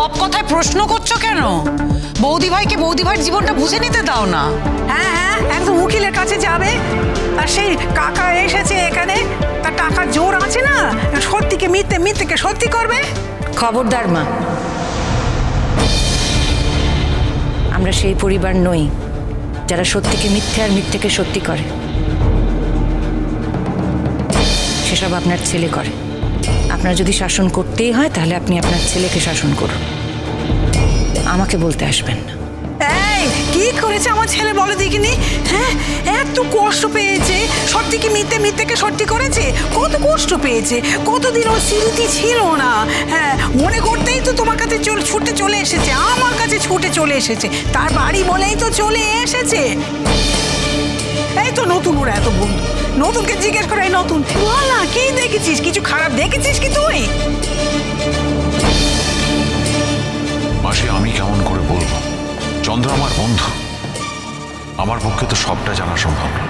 সব কথায় প্রশ্ন করছো কেন? বৌদি ভাইকে বৌদি ভাইয়ের জীবনটা বুঝে নিতে দাও না। হ্যাঁ হ্যাঁ, একদম উকিলের কাছে যাবে আর সেই কাকা এসেছে এখানে, তার টাকার জোর আছে না, সত্যিকে মিথ্যে, মিথ্যেকে সত্যি করবে। খবরদার মা, আমরা সেই পরিবার নই যারা সত্যিকে মিথ্যে আর মিথ্যেকে সত্যি করে। সেসব আপনার ছেলে করে। আপনার যদি শাসন করতেই হয় তাহলে আপনি আপনার ছেলেকে শাসন করুন, আমাকে বলতে আসবেন না। এই কি করেছে আমার ছেলে বলে দেখিনি? হ্যাঁ, এত কষ্ট পেয়েছে, সত্যিকে মিথ্যে, মিথ্যেকে সত্যি করেছে। কত কষ্ট পেয়েছে, কতদিন ওর স্মৃতি ছিল না। হ্যাঁ, মনে করতেই তো তোমার কাছে ছুটে চলে এসেছে, আমার কাছে ছুটে চলে এসেছে, তার বাড়ি বলেই তো চলে এসেছে। এই তো নতুন, ওরা এত বন্ধু, নতুনকে জিজ্ঞেস করে, এই নতুন বল না, কি দেখেছিস? কিছু খারাপ দেখেছিস কি তুই? মাসি, আমি কেমন করে বলবো? চন্দ্র আমার বন্ধু, আমার পক্ষে তো সবটা জানা সম্ভব না।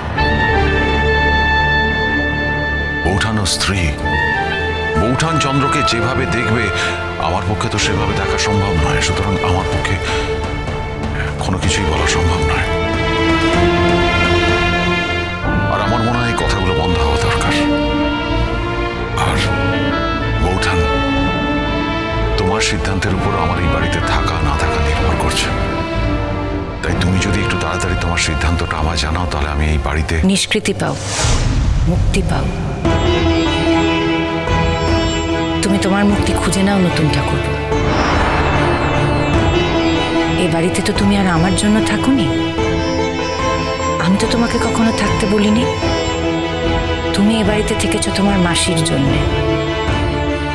বৌঠান ও স্ত্রী, বৌঠান চন্দ্রকে যেভাবে দেখবে আমার পক্ষে তো সেভাবে দেখা সম্ভব নয়। সুতরাং আমার পক্ষে কোনো কিছুই বলা সম্ভব নয়। আর আমার মনে হয় এই কথাগুলো বন্ধ হওয়া দরকার। আর বৌঠান, তোমার সিদ্ধান্তের উপর আমার এই বাড়িতে থাকা না থাকা নির্ভর করছে। তাই তুমি যদি একটু তাড়াতাড়ি তোমার সিদ্ধান্তটা আমায় জানাও, তাহলে আমি এই বাড়িতে নিষ্কৃতি পাও, মুক্তি পাও। তুমি তোমার মুক্তি খুঁজে নাও নতুন ঠাকুর। এই বাড়িতে তো তুমি আর আমার জন্য থাকুনি, আমি তো তোমাকে কখনো থাকতে বলিনি। তুমি এ বাড়িতে থেকেছো তোমার মাসির জন্য,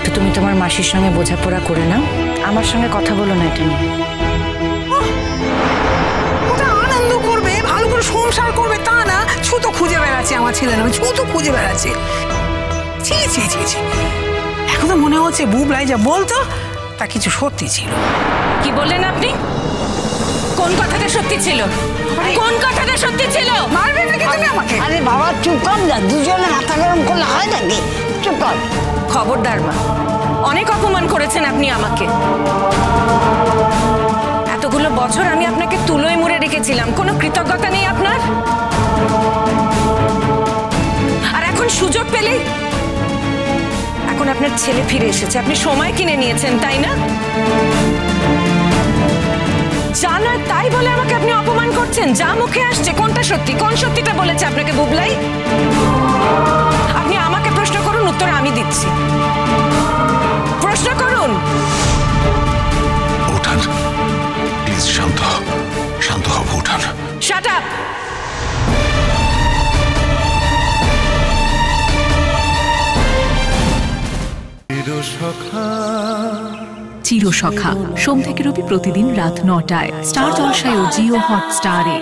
তো তুমি তোমার মাসির সঙ্গে বোঝাপড়া করে নাও, আমার সঙ্গে কথা বলো না এটা নিয়ে। ওটা আনন্দ করবে, ভালো করে সংসার করবে, তা না ছুতো খুঁজে বেড়াচ্ছে আমার ছেলে নামে, ছুতো খুঁজে বেড়াচ্ছে। ছি ছি ছি ছি, এখন তো মনে হচ্ছে বুবলাই যা বলতো তা কিছু সত্যি ছিল। কি বললেন আপনি? কোন কথাটা সত্যি ছিল? কোন কথাটা সত্যি ছিল? মারবে নাকি তুমি আমাকে? আরে বাবা চুপ কর না, দুজনে মাথা গরম করলে হয় নাকি? চুপ কর। খবরদার মা, অনেক অপমান করেছেন আপনি আমাকে। এতগুলো বছর আমি আপনাকে তুলোয় মুড়ে রেখেছিলাম, কোনো কৃতজ্ঞতা নেই আপনার? আর এখন সুযোগ পেলেই এখন আপনার ছেলে ফিরে এসেছে, আপনি সময় কিনে নিয়েছেন, তাই না? জানা তাই বলে আমাকে আপনি অপমান করছেন। যা মুখে আসছে কোনটা সত্যি, কোন সত্যিটা বলেছে আপনাকে বুবলাই? আপনি আমাকে প্রশ্ন করুন, উত্তর আমি দিচ্ছি। প্রশ্ন করুন। বৌঠান প্লিজ শান্ত হও, শান্ত হও বৌঠান। Shut up. চিরসখা সোম থেকে রবি প্রতিদিন রাত ৯টায় স্টার জলসায় ও জিও হটস্টারে।